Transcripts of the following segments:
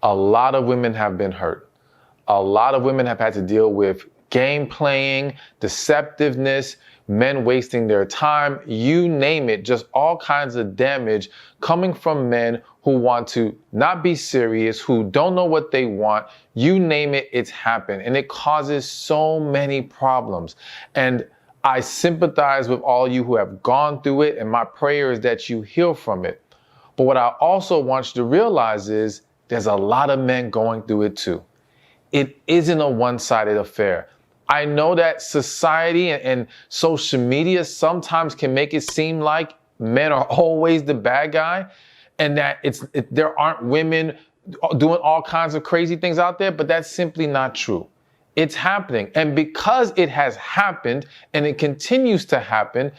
a lot of women have been hurt. A lot of women have had to deal with game playing, deceptiveness, men wasting their time, you name it, just all kinds of damage coming from men who want to not be serious, who don't know what they want. You name it, it's happened. And it causes so many problems. And I sympathize with all you who have gone through it, and my prayer is that you heal from it. But what I also want you to realize is there's a lot of men going through it too. It isn't a one-sided affair. I know that society and social media sometimes can make it seem like men are always the bad guy, and that there aren't women doing all kinds of crazy things out there, but that's simply not true. It's happening. And because it has happened and it continues to happen,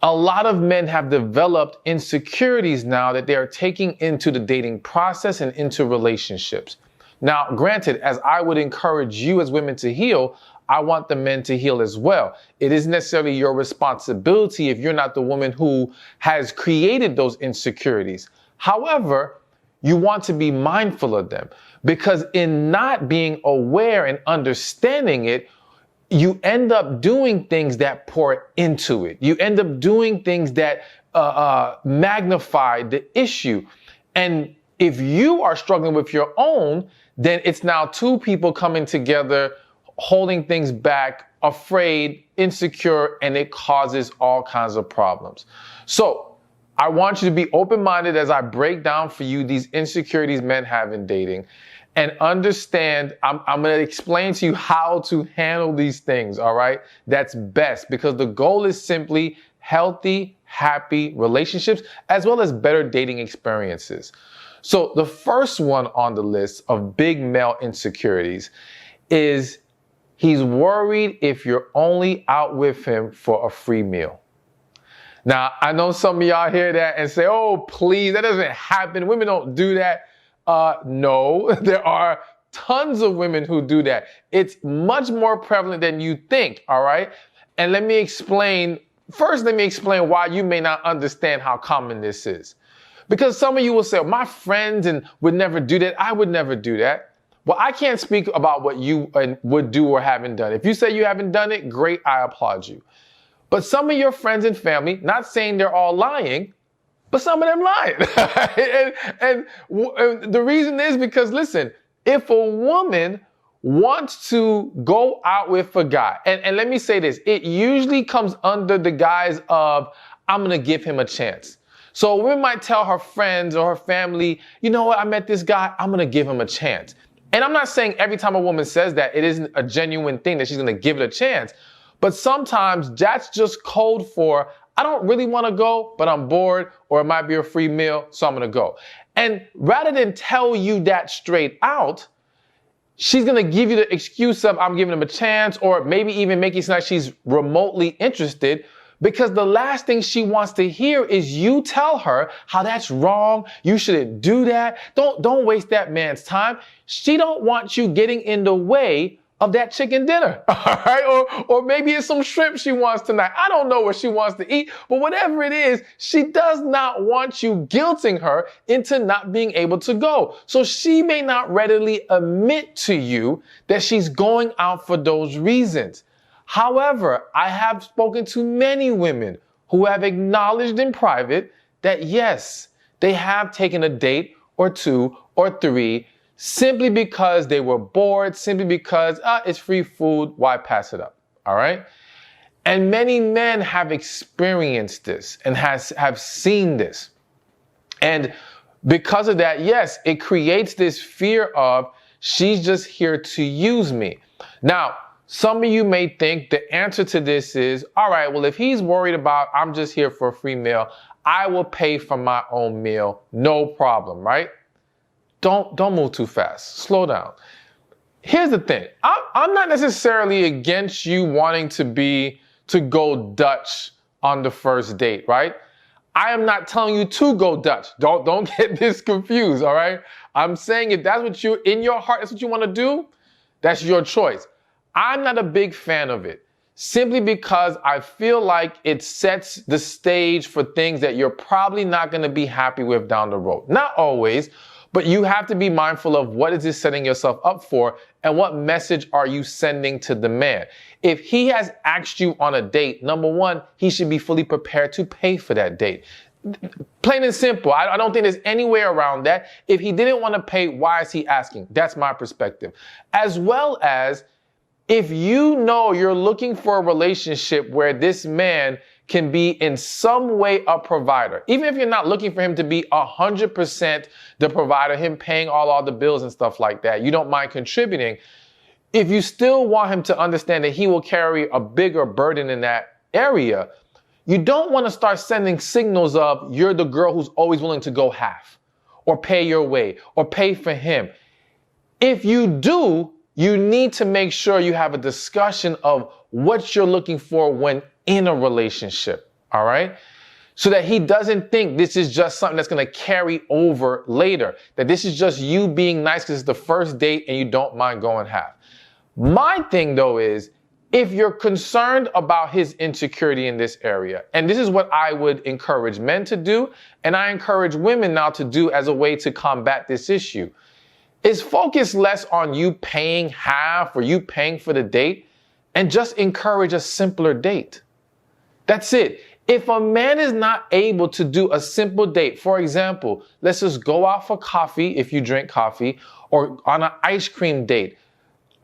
a lot of men have developed insecurities now that they are taking into the dating process and into relationships. Now, granted, as I would encourage you as women to heal, I want the men to heal as well. It isn't necessarily your responsibility if you're not the woman who has created those insecurities. However, you want to be mindful of them, because in not being aware and understanding it, you end up doing things that pour into it. You end up doing things that magnify the issue. And if you are struggling with your own, then it's now two people coming together, holding things back, afraid, insecure, and it causes all kinds of problems. So I want you to be open-minded as I break down for you these insecurities men have in dating, and understand, I'm going to explain to you how to handle these things, all right? That's best, because the goal is simply healthy, happy relationships, as well as better dating experiences. So the first one on the list of big male insecurities is he's worried if you're only out with him for a free meal. Now, I know some of y'all hear that and say, oh, please, that doesn't happen. Women don't do that. No, there are tons of women who do that. It's much more prevalent than you think, all right? And let me explain why you may not understand how common this is. Because some of you will say, oh, my friends would never do that. I would never do that. Well, I can't speak about what you would do or haven't done. If you say you haven't done it, great, I applaud you. But some of your friends and family, not saying they're all lying, but some of them lying. and the reason is because, listen, if a woman wants to go out with a guy, and let me say this, it usually comes under the guise of, I'm going to give him a chance. So a woman might tell her friends or her family, you know what, I met this guy, I'm going to give him a chance. And I'm not saying every time a woman says that, it isn't a genuine thing that she's going to give it a chance. But sometimes that's just code for, I don't really want to go, but I'm bored, or it might be a free meal, so I'm going to go. And rather than tell you that straight out, she's going to give you the excuse of, I'm giving him a chance, or maybe even make it sound like she's remotely interested, because the last thing she wants to hear is you tell her how that's wrong. You shouldn't do that. Don't waste that man's time. She don't want you getting in the way of that chicken dinner, all right? Or maybe it's some shrimp she wants tonight. I don't know what she wants to eat, but whatever it is, she does not want you guilting her into not being able to go. So she may not readily admit to you that she's going out for those reasons. However, I have spoken to many women who have acknowledged in private that yes, they have taken a date or two or three simply because they were bored, simply because it's free food, why pass it up, all right? And many men have experienced this and have seen this. And because of that, yes, it creates this fear of, she's just here to use me. Now, some of you may think the answer to this is, all right, well, if he's worried about, I'm just here for a free meal, I will pay for my own meal, no problem, right? Don't move too fast. Slow down. Here's the thing. I'm not necessarily against you wanting to go Dutch on the first date, right? I am not telling you to go Dutch. Don't get this confused, all right? I'm saying if that's what you, in your heart, that's what you want to do, that's your choice. I'm not a big fan of it, simply because I feel like it sets the stage for things that you're probably not going to be happy with down the road. Not always, But you have to be mindful of what is this setting yourself up for and what message are you sending to the man. If he has asked you on a date, number one, he should be fully prepared to pay for that date. Plain and simple. I don't think there's any way around that. If he didn't want to pay, why is he asking? That's my perspective. As well as if you know you're looking for a relationship where this man can be in some way a provider, even if you're not looking for him to be 100% the provider, him paying all the bills and stuff like that, you don't mind contributing. If you still want him to understand that he will carry a bigger burden in that area, you don't want to start sending signals of you're the girl who's always willing to go half or pay your way or pay for him. If you do, you need to make sure you have a discussion of what you're looking for when in a relationship, all right? So that he doesn't think this is just something that's going to carry over later, that this is just you being nice because it's the first date and you don't mind going half. My thing, though, is if you're concerned about his insecurity in this area, and this is what I would encourage men to do, and I encourage women now to do as a way to combat this issue, is focus less on you paying half or you paying for the date and just encourage a simpler date. That's it. If a man is not able to do a simple date, for example, let's just go out for coffee if you drink coffee, or on an ice cream date.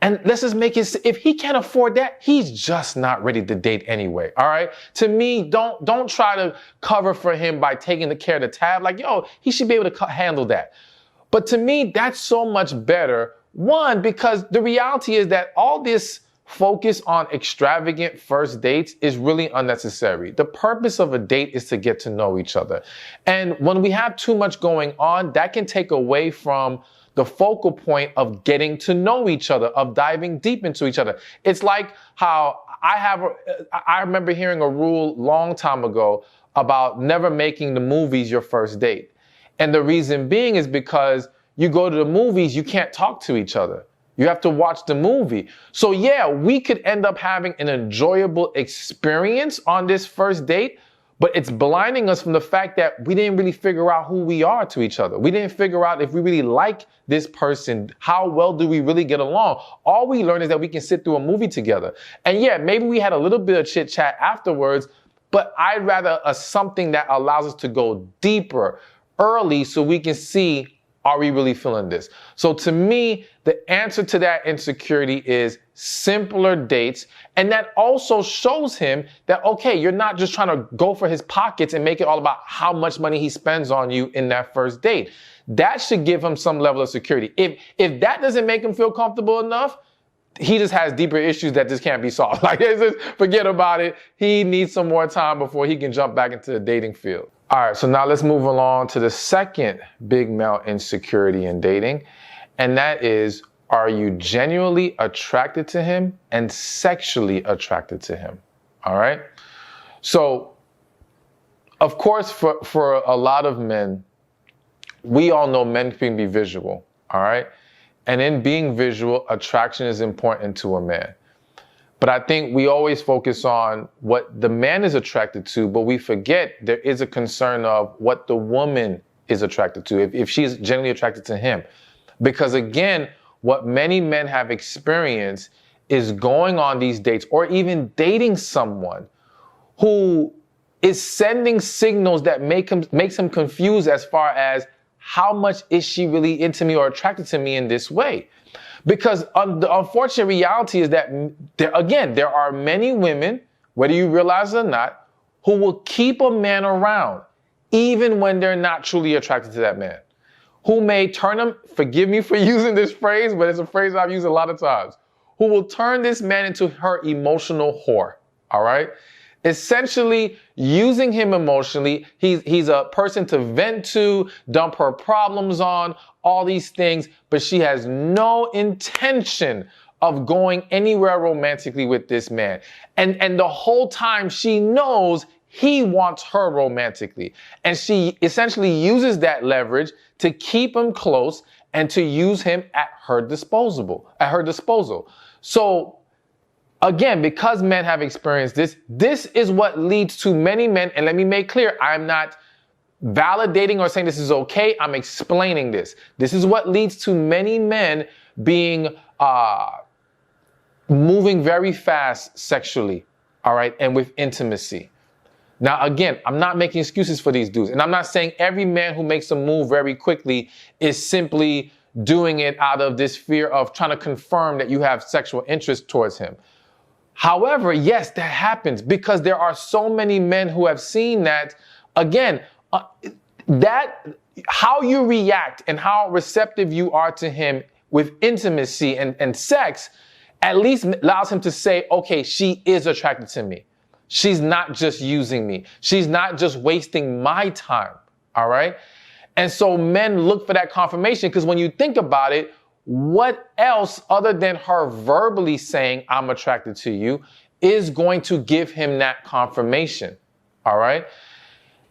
And let's just make it, if he can't afford that, he's just not ready to date anyway, all right? To me, don't try to cover for him by taking the care of the tab. Like, yo, he should be able to handle that. But to me, that's so much better. One, because the reality is that all this focus on extravagant first dates is really unnecessary. The purpose of a date is to get to know each other. And when we have too much going on, that can take away from the focal point of getting to know each other, of diving deep into each other. It's like how I remember hearing a rule long time ago about never making the movies your first date. And the reason being is because you go to the movies, you can't talk to each other. You have to watch the movie. So yeah, we could end up having an enjoyable experience on this first date, but it's blinding us from the fact that we didn't really figure out who we are to each other. We didn't figure out if we really like this person. How well do we really get along? All we learn is that we can sit through a movie together. And yeah, maybe we had a little bit of chit chat afterwards, but I'd rather something that allows us to go deeper early so we can see, are we really feeling this? So to me, the answer to that insecurity is simpler dates. And that also shows him that, okay, you're not just trying to go for his pockets and make it all about how much money he spends on you in that first date. That should give him some level of security. If that doesn't make him feel comfortable enough, he just has deeper issues that just can't be solved. Like, just forget about it. He needs some more time before he can jump back into the dating field. All right, so now let's move along to the second big male insecurity in dating, and that is, are you genuinely attracted to him and sexually attracted to him? All right? So, of course, for a lot of men, we all know men can be visual, all right? And in being visual, attraction is important to a man. But I think we always focus on what the man is attracted to, but we forget there is a concern of what the woman is attracted to, if she's genuinely attracted to him. Because again, what many men have experienced is going on these dates or even dating someone who is sending signals that makes him confused as far as how much is she really into me or attracted to me in this way. Because the unfortunate reality is that, there are many women, whether you realize it or not, who will keep a man around even when they're not truly attracted to that man. Who may turn him, forgive me for using this phrase, but it's a phrase I've used a lot of times, who will turn this man into her emotional whore, all right? Essentially using him emotionally. He's a person to vent to, dump her problems on, all these things, but she has no intention of going anywhere romantically with this man. And the whole time she knows he wants her romantically. And she essentially uses that leverage to keep him close and to use him at her disposal. So again, because men have experienced this is what leads to many men, and let me make clear, I'm not validating or saying this is okay. I'm explaining this. This is what leads to many men being moving very fast sexually, all right, and with intimacy. Now, again, I'm not making excuses for these dudes. And I'm not saying every man who makes a move very quickly is simply doing it out of this fear of trying to confirm that you have sexual interest towards him. However, yes, that happens because there are so many men who have seen that. Again, that how you react and how receptive you are to him with intimacy and sex at least allows him to say, okay, she is attracted to me. She's not just using me. She's not just wasting my time. All right. And so men look for that confirmation because when you think about it, what else other than her verbally saying, I'm attracted to you, is going to give him that confirmation. All right.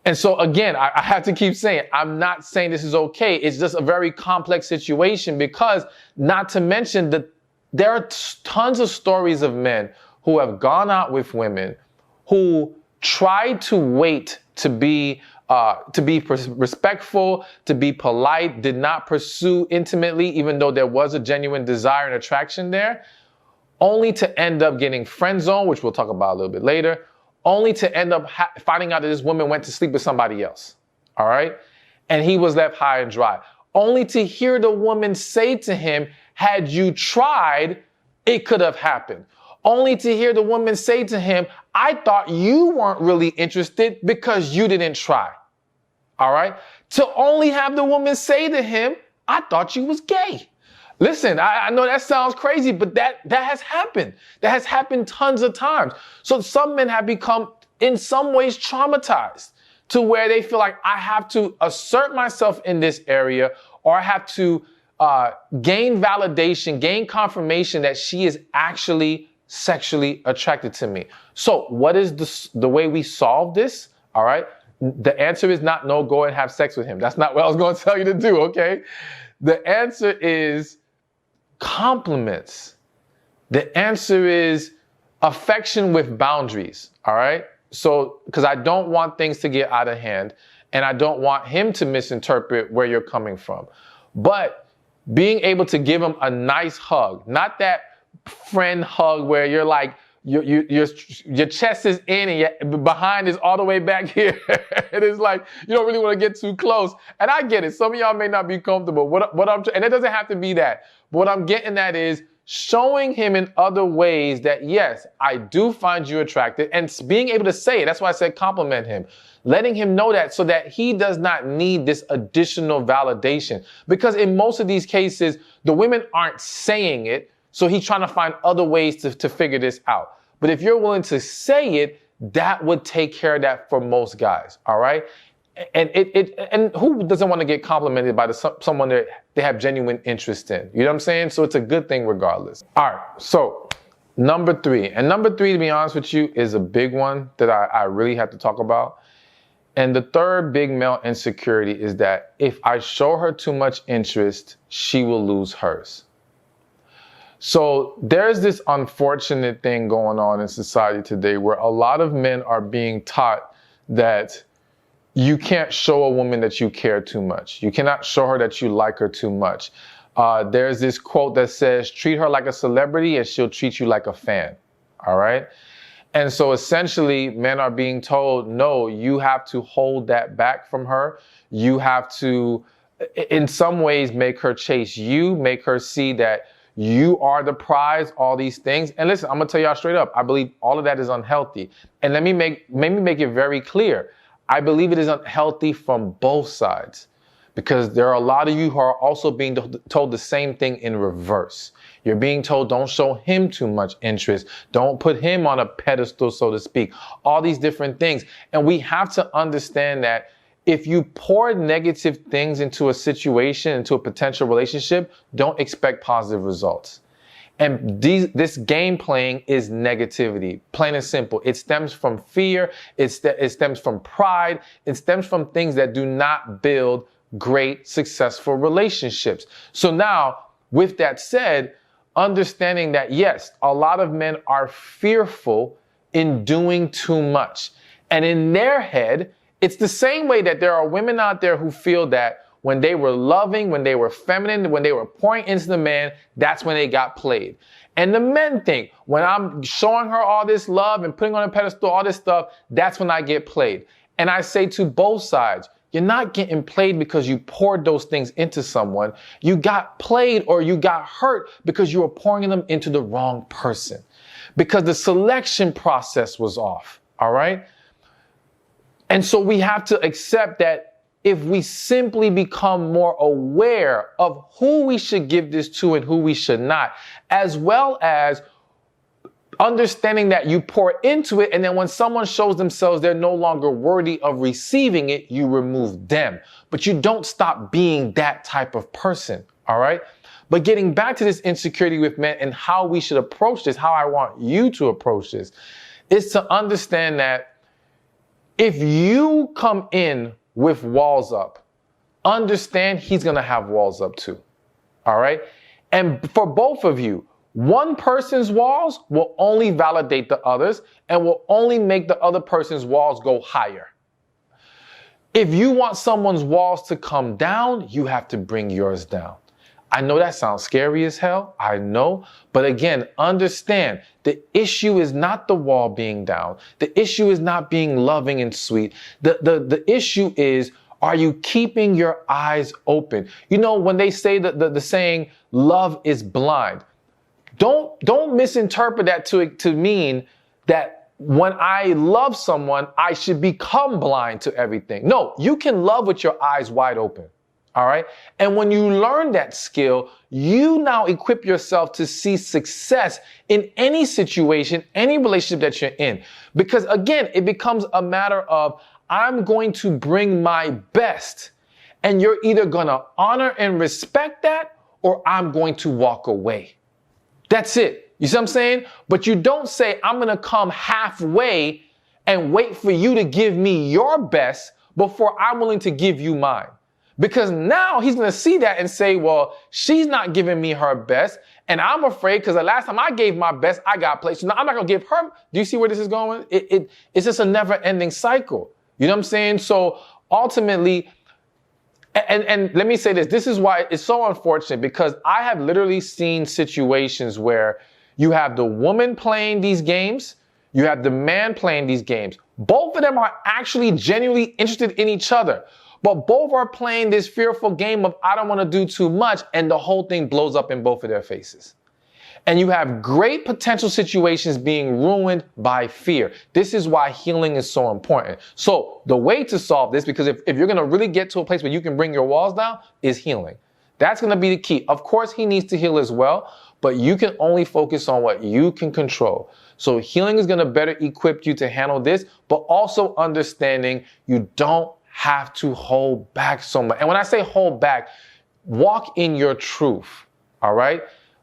And so again, I have to keep saying, I'm not saying this is okay. It's just a very complex situation because not to mention that there are tons of stories of men who have gone out with women who tried to wait to be respectful, to be polite, did not pursue intimately, even though there was a genuine desire and attraction there, only to end up getting friend zoned, which we'll talk about a little bit later, only to end up finding out that this woman went to sleep with somebody else. All right. And he was left high and dry, only to hear the woman say to him, had you tried, it could have happened. Only to hear the woman say to him, I thought you weren't really interested because you didn't try. All right. To only have the woman say to him, I thought you was gay. Listen, I know that sounds crazy, but that has happened. That has happened tons of times. So some men have become in some ways traumatized to where they feel like I have to assert myself in this area or I have to gain validation, gain confirmation that she is actually sexually attracted to me. So what is the way we solve this? All right. The answer is not no, go and have sex with him. That's not what I was going to tell you to do. Okay. The answer is compliments. The answer is affection with boundaries. All right. So, because I don't want things to get out of hand and I don't want him to misinterpret where you're coming from. But being able to give him a nice hug, not that friend hug where you're like, your chest is in and your behind is all the way back here. It is like, you don't really want to get too close. And I get it. Some of y'all may not be comfortable. And it doesn't have to be that. But what I'm getting at is showing him in other ways that, yes, I do find you attractive and being able to say it. That's why I said compliment him. Letting him know that so that he does not need this additional validation. Because in most of these cases, the women aren't saying it. So he's trying to find other ways to figure this out. But if you're willing to say it, that would take care of that for most guys. All right. And who doesn't want to get complimented by someone that they have genuine interest in? You know what I'm saying? So it's a good thing regardless. All right. So number three, to be honest with you, is a big one that I really have to talk about. And the third big male insecurity is that if I show her too much interest, she will lose hers. So there's this unfortunate thing going on in society today where a lot of men are being taught that you can't show a woman that you care too much. You cannot show her that you like her too much. There's this quote that says, treat her like a celebrity and she'll treat you like a fan. All right. And so essentially men are being told, no, you have to hold that back from her. You have to, in some ways, make her chase you, make her see that you are the prize, all these things. And listen, I'm going to tell y'all straight up, I believe all of that is unhealthy. And let me make it very clear. I believe it is unhealthy from both sides because there are a lot of you who are also being told the same thing in reverse. You're being told don't show him too much interest. Don't put him on a pedestal, so to speak. All these different things. And we have to understand that if you pour negative things into a situation, into a potential relationship, don't expect positive results. And this game playing is negativity, plain and simple. It stems from fear. It stems from pride. It stems from things that do not build great, successful relationships. So now, with that said, understanding that, yes, a lot of men are fearful in doing too much. And in their head, It's the same way that there are women out there who feel that when they were loving, when they were feminine, when they were pouring into the man, that's when they got played. And the men think, when I'm showing her all this love and putting on a pedestal, all this stuff, that's when I get played. And I say to both sides, you're not getting played because you poured those things into someone. You got played or you got hurt because you were pouring them into the wrong person. Because the selection process was off, all right? And so we have to accept that if we simply become more aware of who we should give this to and who we should not, as well as understanding that you pour into it, and then when someone shows themselves they're no longer worthy of receiving it, you remove them. But you don't stop being that type of person, all right? But getting back to this insecurity with men and how we should approach this, how I want you to approach this, is to understand that if you come in with walls up, understand he's gonna have walls up too, all right? And for both of you, one person's walls will only validate the others and will only make the other person's walls go higher. If you want someone's walls to come down, you have to bring yours down. I know that sounds scary as hell, I know, but again, understand the issue is not the wall being down. The issue is not being loving and sweet. The issue is, are you keeping your eyes open? You know, when they say the saying, love is blind, don't misinterpret that to mean that when I love someone, I should become blind to everything. No, you can love with your eyes wide open. All right. And when you learn that skill, you now equip yourself to see success in any situation, any relationship that you're in. Because again, it becomes a matter of, I'm going to bring my best, and you're either going to honor and respect that, or I'm going to walk away. That's it. You see what I'm saying? But you don't say, I'm going to come halfway and wait for you to give me your best before I'm willing to give you mine. Because now he's going to see that and say, well, she's not giving me her best. And I'm afraid because the last time I gave my best, I got played. So now I'm not going to give her. Do you see where this is going? It's just a never ending cycle. You know what I'm saying? So ultimately, and let me say this. This is why it's so unfortunate, because I have literally seen situations where you have the woman playing these games. You have the man playing these games. Both of them are actually genuinely interested in each other. But both are playing this fearful game of, I don't want to do too much, and the whole thing blows up in both of their faces. And you have great potential situations being ruined by fear. This is why healing is so important. So the way to solve this, because if you're going to really get to a place where you can bring your walls down, is healing. That's going to be the key. Of course, he needs to heal as well, but you can only focus on what you can control. So healing is going to better equip you to handle this, but also understanding you don't have to hold back so much. And when I say hold back, walk in your truth, all right?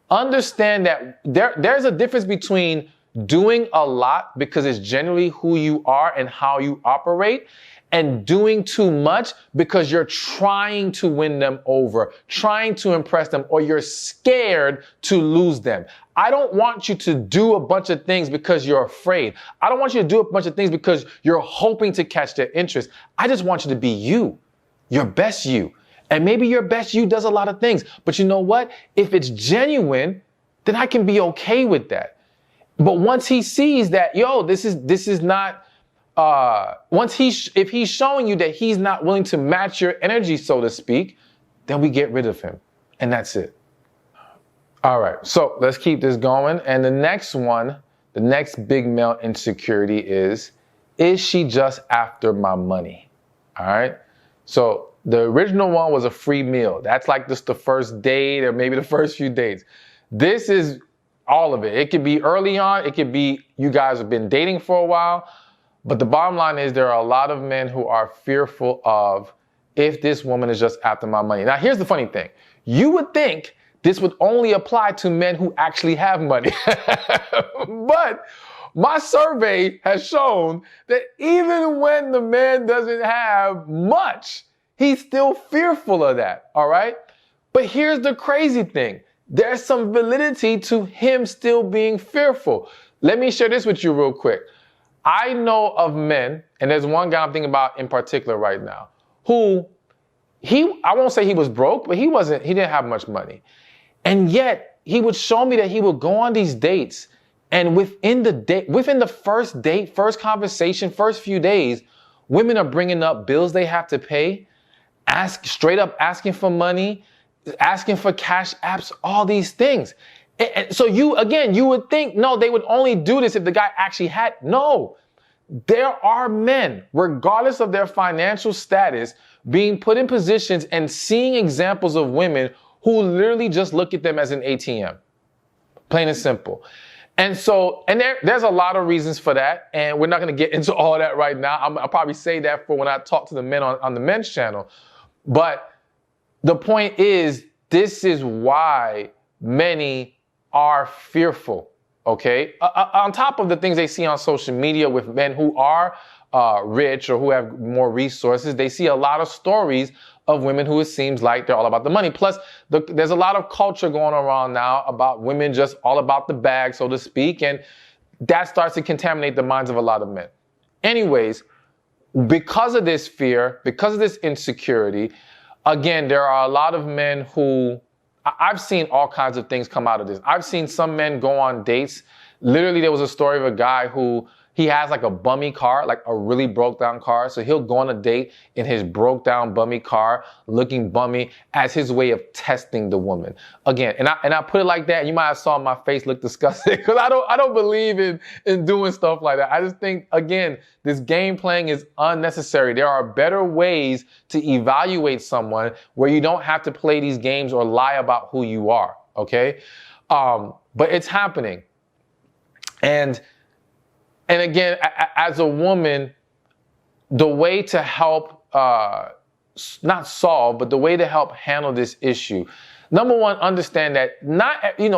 Understand that there's a difference between doing a lot because it's generally who you are and how you operate, and doing too much because you're trying to win them over, trying to impress them, or you're scared to lose them. I don't want you to do a bunch of things because you're afraid. I don't want you to do a bunch of things because you're hoping to catch their interest. I just want you to be you, your best you. And maybe your best you does a lot of things. But you know what? If it's genuine, then I can be okay with that. But once he sees that, yo, this is not, if he's showing you that he's not willing to match your energy, so to speak, then we get rid of him. And that's it. All right, so let's keep this going. And the next one, the next big male insecurity is she just after my money? All right. So the original one was a free meal. That's like just the first date or maybe the first few dates. This is all of it. It could be early on. It could be you guys have been dating for a while. But the bottom line is there are a lot of men who are fearful of if this woman is just after my money. Now, here's the funny thing. You would think this would only apply to men who actually have money. But my survey has shown that even when the man doesn't have much, he's still fearful of that, all right? But here's the crazy thing. There's some validity to him still being fearful. Let me share this with you real quick. I know of men, and there's one guy I'm thinking about in particular right now, who I won't say he was broke, but he didn't have much money. And yet he would show me that he would go on these dates, and within the first date, first conversation, first few days, women are bringing up bills they have to pay, straight up asking for money, asking for cash apps, all these things. And so you would think, no, they would only do this if the guy actually had. No, there are men, regardless of their financial status, being put in positions and seeing examples of women who literally just look at them as an ATM. Plain and simple. And so, there's a lot of reasons for that, and we're not going to get into all that right now. I'll probably say that for when I talk to the men on the men's channel. But the point is, this is why many are fearful, okay? On top of the things they see on social media with men who are rich or who have more resources, they see a lot of stories of women who it seems like they're all about the money. Plus, there's a lot of culture going around now about women just all about the bag, so to speak, and that starts to contaminate the minds of a lot of men. Anyways, because of this fear, because of this insecurity, again, there are a lot of men who, I've seen all kinds of things come out of this. I've seen some men go on dates. Literally, there was a story of a guy who he has like a bummy car, like a really broke down car. So he'll go on a date in his broke down bummy car, looking bummy, as his way of testing the woman. Again, and I put it like that. You might have saw my face look disgusted because I don't believe in doing stuff like that. I just think, again, this game playing is unnecessary. There are better ways to evaluate someone where you don't have to play these games or lie about who you are. Okay, but it's happening, And again, as a woman, the way to help, not solve, but the way to help handle this issue, number one, understand that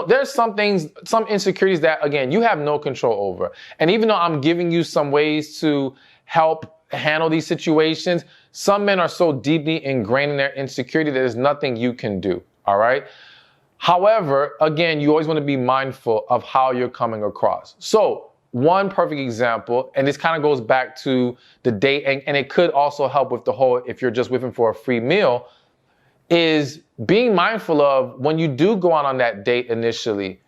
there's some things, some insecurities that, again, you have no control over. And even though I'm giving you some ways to help handle these situations, some men are so deeply ingrained in their insecurity that there's nothing you can do, all right? However, again, you always want to be mindful of how you're coming across. So, one perfect example, and this kind of goes back to the date, and it could also help with the whole, if you're just with him for a free meal, is being mindful of when you do go out on that date initially,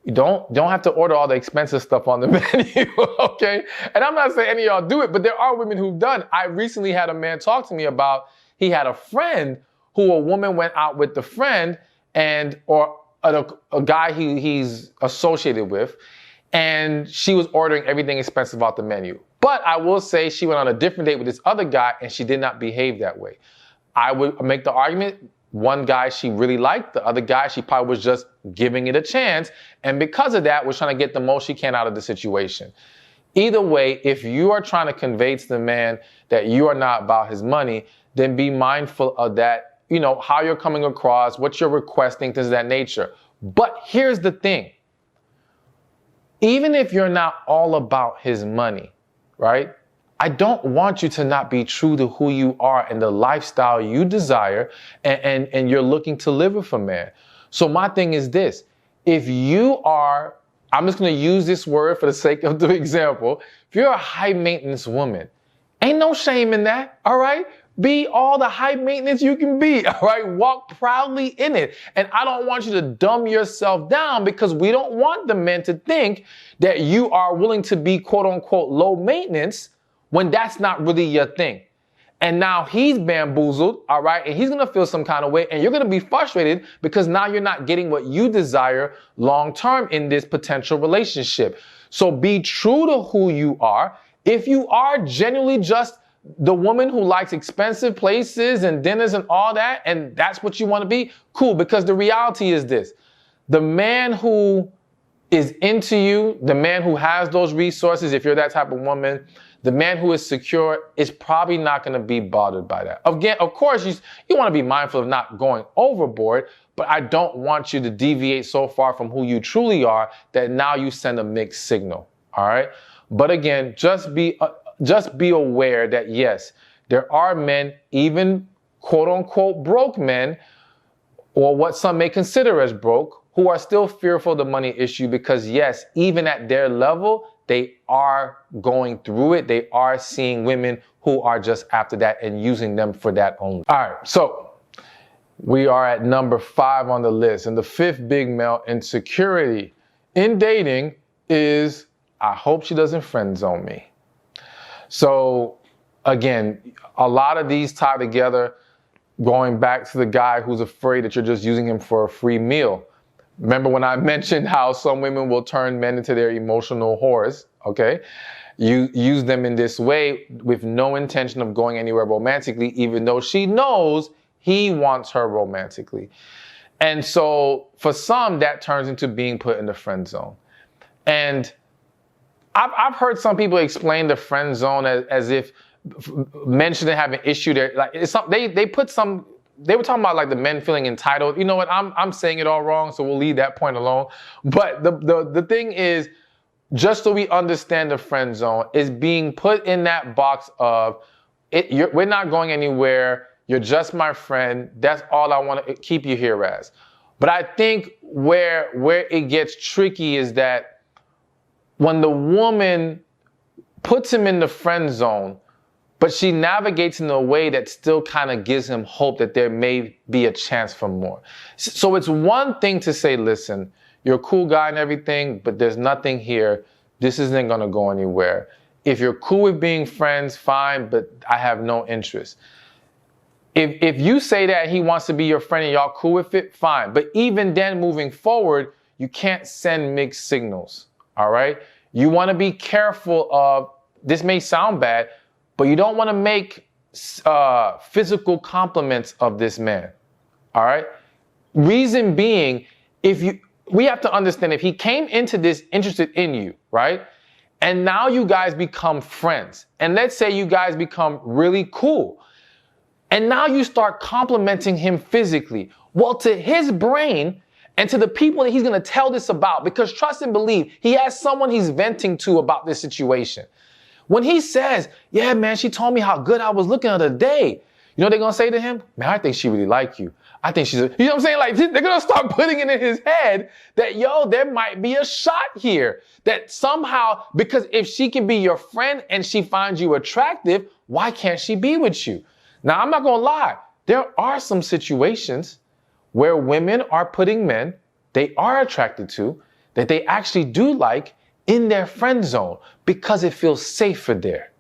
you don't have to order all the expensive stuff on the menu, okay? And I'm not saying any of y'all do it, but there are women who've done. I recently had a man talk to me about, he had a friend who a woman went out with the friend or a guy he's associated with, and she was ordering everything expensive off the menu. But I will say she went on a different date with this other guy, and she did not behave that way. I would make the argument, one guy she really liked, the other guy she probably was just giving it a chance, and because of that, was trying to get the most she can out of the situation. Either way, if you are trying to convey to the man that you are not about his money, then be mindful of that, how you're coming across, what you're requesting, things of that nature. But here's the thing. Even if you're not all about his money, right? I don't want you to not be true to who you are and the lifestyle you desire and you're looking to live with a man. So my thing is this. If you are, I'm just going to use this word for the sake of the example. If you're a high maintenance woman, ain't no shame in that, all right? Be all the high maintenance you can be, all right? Walk proudly in it. And I don't want you to dumb yourself down because we don't want the men to think that you are willing to be quote unquote low maintenance when that's not really your thing. And now he's bamboozled, all right? And he's going to feel some kind of way and you're going to be frustrated because now you're not getting what you desire long term in this potential relationship. So be true to who you are. If you are genuinely just the woman who likes expensive places and dinners and all that, and that's what you want to be, cool, because the reality is this. The man who is into you, the man who has those resources, if you're that type of woman, the man who is secure is probably not going to be bothered by that. Again, of course, you want to be mindful of not going overboard, but I don't want you to deviate so far from who you truly are that now you send a mixed signal, all right? But again, just be aware that, yes, there are men, even quote-unquote broke men, or what some may consider as broke, who are still fearful of the money issue because, yes, even at their level, they are going through it. They are seeing women who are just after that and using them for that only. All right, so we are at number 5 on the list. And the 5th big male insecurity in dating is, I hope she doesn't friend zone me. So again, a lot of these tie together, going back to the guy who's afraid that you're just using him for a free meal. Remember when I mentioned how some women will turn men into their emotional whores, okay? You use them in this way with no intention of going anywhere romantically, even though she knows he wants her romantically. And so for some, that turns into being put in the friend zone. And I've heard some people explain the friend zone as if men shouldn't have an issue there. Like it's some, they were talking about like the men feeling entitled. You know what? I'm saying it all wrong, so we'll leave that point alone. But the thing is, just so we understand the friend zone, is being put in that box of we're not going anywhere. You're just my friend. That's all I want to keep you here as. But I think where it gets tricky is that when the woman puts him in the friend zone, but she navigates in a way that still kind of gives him hope that there may be a chance for more. So it's one thing to say, listen, you're a cool guy and everything, but there's nothing here. This isn't going to go anywhere. If you're cool with being friends, fine, but I have no interest. If you say that he wants to be your friend and y'all cool with it, fine. But even then, moving forward, you can't send mixed signals, all right? You want to be careful of, this may sound bad, but you don't want to make physical compliments of this man, all right? Reason being, we have to understand, if he came into this interested in you, right? And now you guys become friends. And let's say you guys become really cool. And now you start complimenting him physically. Well, to his brain and to the people that he's going to tell this about, because trust and believe, he has someone he's venting to about this situation. When he says, yeah, man, she told me how good I was looking the other day, you know what they're going to say to him? Man, I think she really like you. I think she's, you know what I'm saying? Like, they're going to start putting it in his head that, yo, there might be a shot here. That somehow, because if she can be your friend and she finds you attractive, why can't she be with you? Now, I'm not going to lie. There are some situations where women are putting men they are attracted to, that they actually do like, in their friend zone because it feels safer there.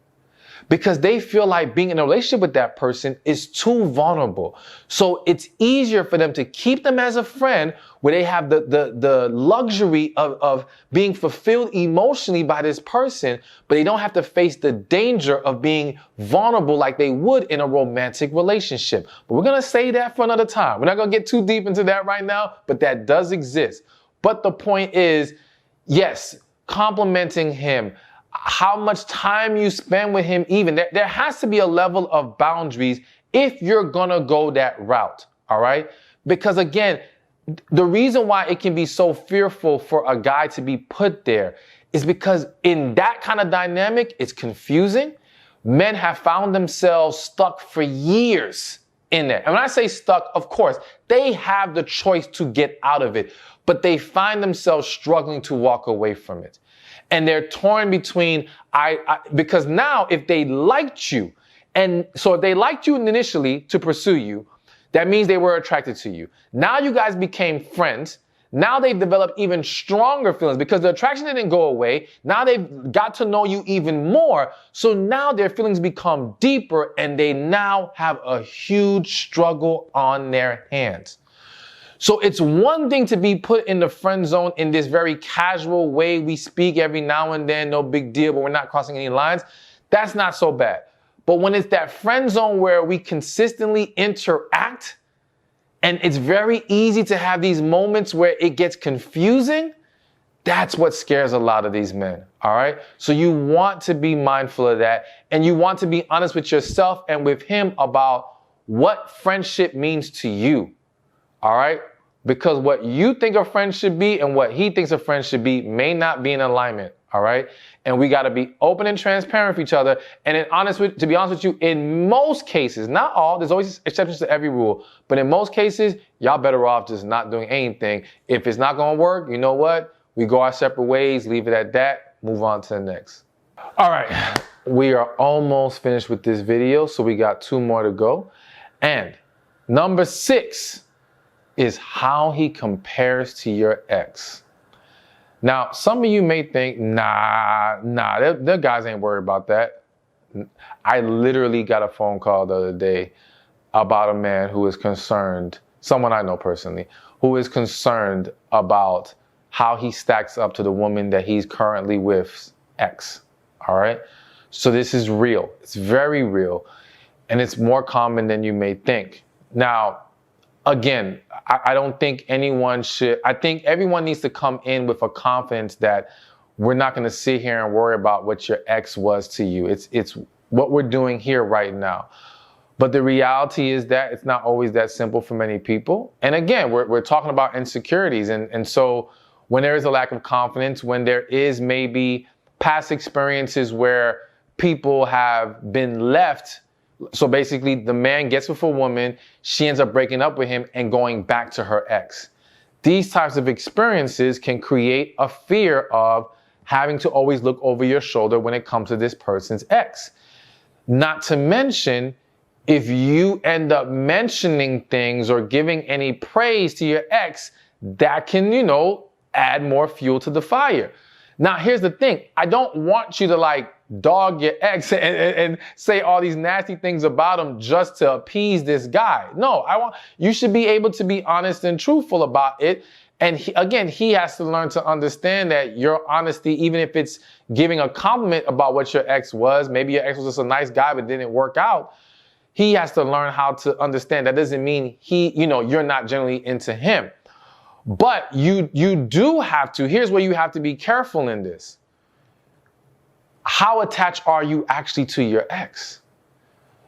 Because they feel like being in a relationship with that person is too vulnerable. So it's easier for them to keep them as a friend where they have the luxury of being fulfilled emotionally by this person, but they don't have to face the danger of being vulnerable like they would in a romantic relationship. But we're going to say that for another time. We're not going to get too deep into that right now, but that does exist. But the point is, yes, complimenting him, how much time you spend with him, even there has to be a level of boundaries if you're gonna go that route, all right? Because again, the reason why it can be so fearful for a guy to be put there is because in that kind of dynamic, it's confusing. Men have found themselves stuck for years in there. And when I say stuck, of course, they have the choice to get out of it, but they find themselves struggling to walk away from it. And they're torn between, because now if they liked you, and so if they liked you initially to pursue you, that means they were attracted to you. Now you guys became friends. Now they've developed even stronger feelings because the attraction didn't go away. Now they've got to know you even more. So now their feelings become deeper and they now have a huge struggle on their hands. So it's one thing to be put in the friend zone in this very casual way. We speak every now and then, no big deal, but we're not crossing any lines. That's not so bad. But when it's that friend zone where we consistently interact and it's very easy to have these moments where it gets confusing, that's what scares a lot of these men, all right? So you want to be mindful of that, and you want to be honest with yourself and with him about what friendship means to you. All right? Because what you think a friend should be and what he thinks a friend should be may not be in alignment. All right? And we got to be open and transparent with each other. And to be honest with you, in most cases, not all, there's always exceptions to every rule, but in most cases, y'all better off just not doing anything. If it's not going to work, you know what? We go our separate ways, leave it at that. move on to the next. All right, we are almost finished with this video, so we got 2 more to go. And number 6 is how he compares to your ex. Now, some of you may think, nah, the guys ain't worried about that. I literally got a phone call the other day about a man who is concerned, someone I know personally, who is concerned about how he stacks up to the woman that he's currently with, ex. All right? So this is real. It's very real. And it's more common than you may think. Now, again, I don't think anyone should, I think everyone needs to come in with a confidence that we're not going to sit here and worry about what your ex was to you. It's what we're doing here right now. But the reality is that it's not always that simple for many people. And again, we're talking about insecurities. And so when there is a lack of confidence, when there is maybe past experiences where people have been left, so basically the man gets with a woman, she ends up breaking up with him and going back to her ex. These types of experiences can create a fear of having to always look over your shoulder when it comes to this person's ex. Not to mention, if you end up mentioning things or giving any praise to your ex, that can, add more fuel to the fire. Now, here's the thing. I don't want you to dog your ex and say all these nasty things about him just to appease this guy. No, you should be able to be honest and truthful about it. And he has to learn to understand that your honesty, even if it's giving a compliment about what your ex was, maybe your ex was just a nice guy but didn't work out. He has to learn how to understand that doesn't mean you're not generally into him. But you do have to, here's where you have to be careful in this. How attached are you actually to your ex?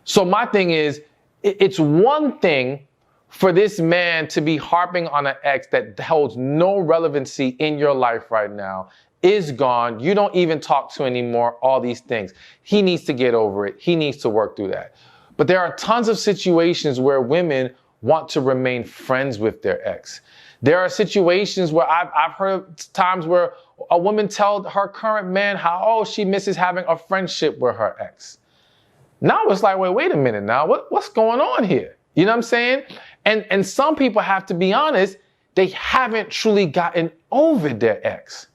So my thing is, it's one thing for this man to be harping on an ex that holds no relevancy in your life right now, is gone, you don't even talk to anymore, all these things. He needs to get over it. He needs to work through that. But there are tons of situations where women want to remain friends with their ex. There are situations where I've heard times where a woman tells her current man how, she misses having a friendship with her ex. Now it's like, wait a minute now, what's going on here? You know what I'm saying? And some people have to be honest, they haven't truly gotten over their ex.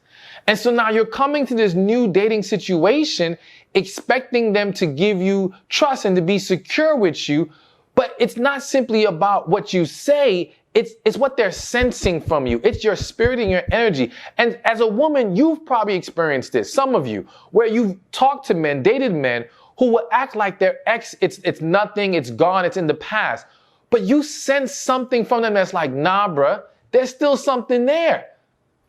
And so now you're coming to this new dating situation, expecting them to give you trust and to be secure with you. But it's not simply about what you say. It's what they're sensing from you. It's your spirit and your energy. And as a woman, you've probably experienced this, some of you, where you've talked to men, dated men who will act like their ex, it's nothing, it's gone, it's in the past. But you sense something from them that's like, nah, bruh, there's still something there.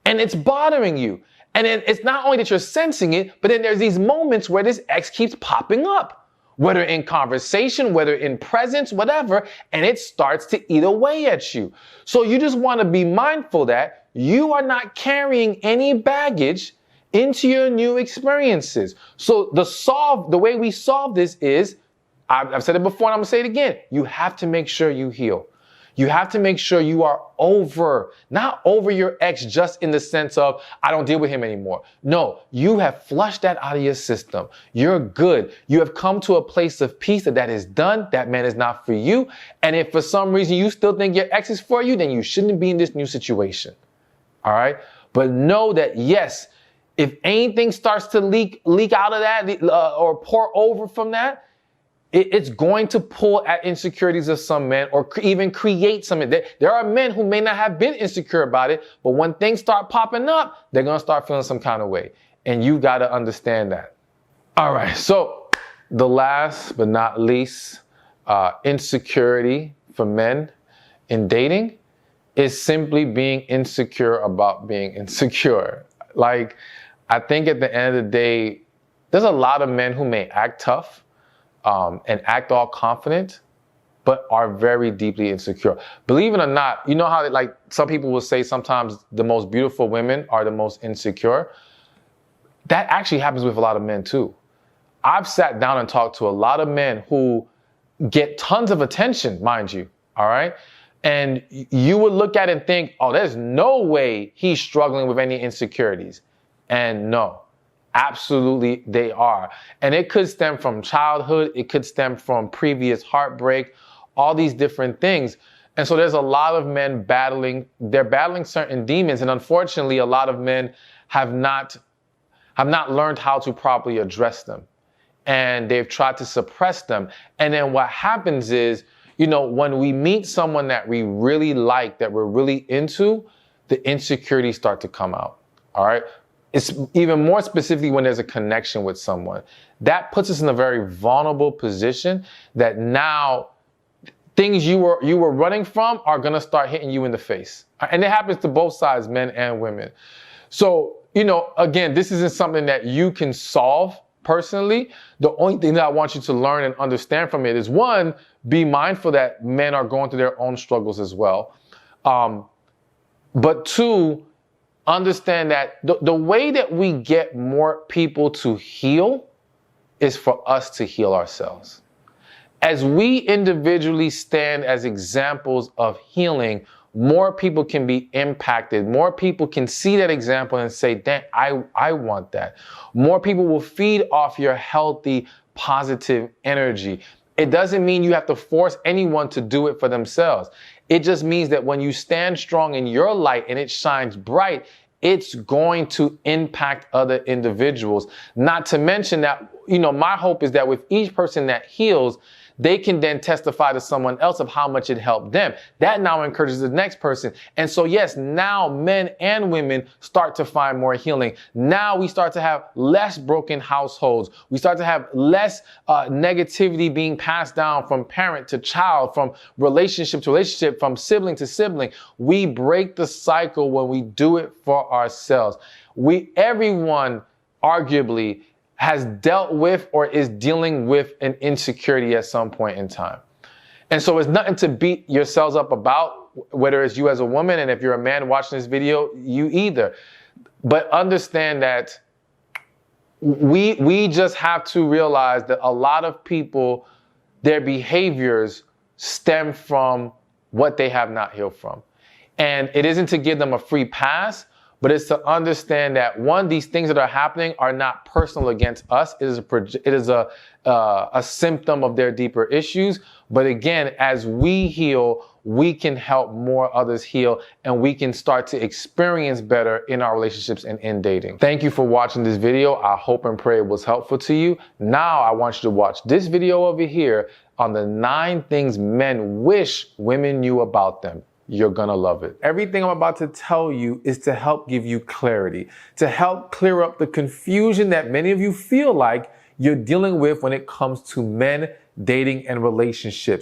And it's bothering you. And it's not only that you're sensing it, but then there's these moments where this ex keeps popping up. Whether in conversation, whether in presence, whatever, and it starts to eat away at you. So you just want to be mindful that you are not carrying any baggage into your new experiences. So the way we solve this is, I've said it before and I'm going to say it again, you have to make sure you heal. You have to make sure you are not over your ex just in the sense of, I don't deal with him anymore. No, you have flushed that out of your system. You're good. You have come to a place of peace that is done. That man is not for you. And if for some reason you still think your ex is for you, then you shouldn't be in this new situation. All right. But know that, yes, if anything starts to leak out of that or pour over from that, it's going to pull at insecurities of some men or even create some. There are men who may not have been insecure about it, but when things start popping up, they're going to start feeling some kind of way. And you got to understand that. All right. So the last but not least, insecurity for men in dating is simply being insecure about being insecure. I think at the end of the day, there's a lot of men who may act tough, and act all confident, but are very deeply insecure. Believe it or not, you know how some people will say sometimes the most beautiful women are the most insecure? That actually happens with a lot of men too. I've sat down and talked to a lot of men who get tons of attention, mind you, all right? And you would look at it and think, there's no way he's struggling with any insecurities. And no, Absolutely, they are. And it could stem from childhood. It could stem from previous heartbreak, all these different things. And so there's a lot of men they're battling certain demons. And unfortunately, a lot of men have not learned how to properly address them. And they've tried to suppress them. And then what happens is, when we meet someone that we really like, that we're really into, the insecurities start to come out. All right. It's even more specifically when there's a connection with someone. That puts us in a very vulnerable position that now things you were running from are going to start hitting you in the face. And it happens to both sides, men and women. So, again, this isn't something that you can solve personally. The only thing that I want you to learn and understand from it is, one, be mindful that men are going through their own struggles as well. But two, understand that the way that we get more people to heal is for us to heal ourselves. As we individually stand as examples of healing, more people can be impacted. More people can see that example and say, "Dang, I want that." More people will feed off your healthy, positive energy. It doesn't mean you have to force anyone to do it for themselves. It just means that when you stand strong in your light and it shines bright, it's going to impact other individuals. Not to mention that, my hope is that with each person that heals, they can then testify to someone else of how much it helped them. That now encourages the next person. And so, yes, now men and women start to find more healing. Now we start to have less broken households. We start to have less negativity being passed down from parent to child, from relationship to relationship, from sibling to sibling. We break the cycle when we do it for ourselves. Everyone arguably has dealt with or is dealing with an insecurity at some point in time. And so it's nothing to beat yourselves up about, whether it's you as a woman, and if you're a man watching this video, you either. But understand that we just have to realize that a lot of people, their behaviors stem from what they have not healed from. And it isn't to give them a free pass, but it's to understand that, one, these things that are happening are not personal against us. It is a symptom of their deeper issues. But again, as we heal, we can help more others heal, and we can start to experience better in our relationships and in dating. Thank you for watching this video. I hope and pray it was helpful to you. Now I want you to watch this video over here on the 9 things men wish women knew about them. You're gonna love it. Everything I'm about to tell you is to help give you clarity, to help clear up the confusion that many of you feel like you're dealing with when it comes to men, dating, and relationships.